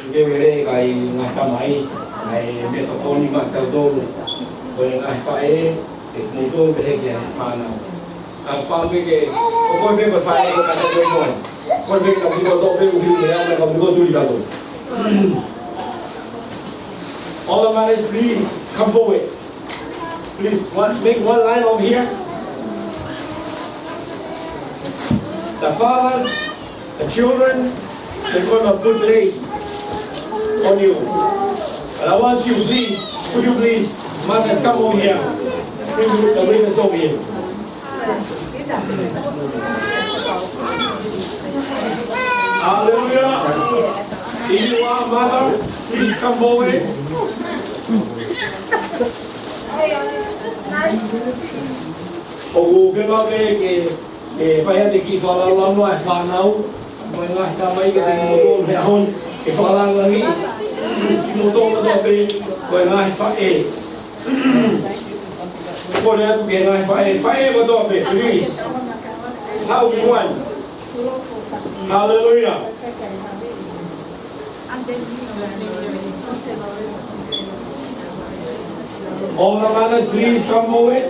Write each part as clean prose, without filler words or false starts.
Gevere kai ngakamai ai metokoni matadolo ko ngai fae e muto behege fana ang family ke ko be ko fae ko kata ko be ka bigo do be ubi me ama ka bigo tuli ka do all the mothers please come forward please make one line over here the fathers the children they're gonna put legs on you. And I want you, please, could you please, mothers, come over here. Bring us over here. Hallelujah. If you are a mother, please come forward. O velo que faz aqui falar lá no iPhone, mas nós também que tem motor real. E falar lagi, motor motor bem, kau ngai fae. Kau dah tu ngai fae motor bem, please. How you want? Hallelujah. All the mothers, please come forward.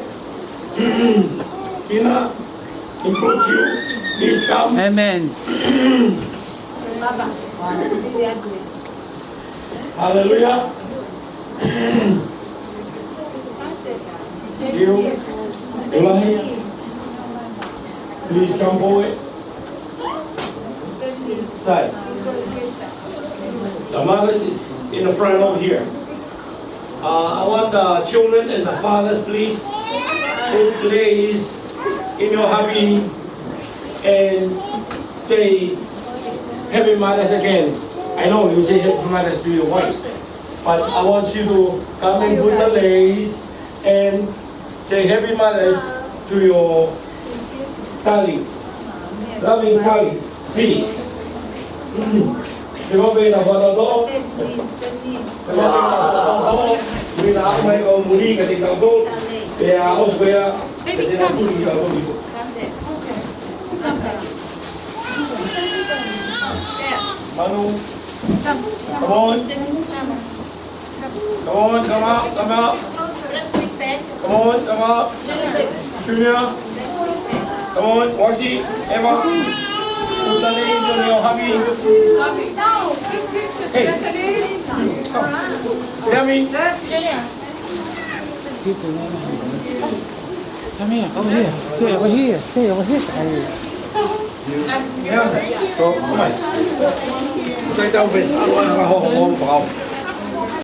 Kina, include you. Please come. Amen. Hallelujah. Ngaahi, please come forward. Side. The mothers is in the front over here. I want the children and the fathers, please, put place in your hubby and say Happy Mothers again. I know you say Happy Mothers to your wife, but I want you to come and put the lace and say Happy Mothers to your tali, loving tali, please. Terima kasih kepada doa. Terima kasih. Bila aku mai kau mudi ketika itu, ya aku supaya ketika itu dia aku itu. Manu, come on, come up, come up, come on, come up, Junior, come on, Wasi, Emma, put the names on your hubby. Hey, come, Yummy. Come here, over here. Stay over here. Stay over here. Yeah. So, come on. Take down, please. I want to go home.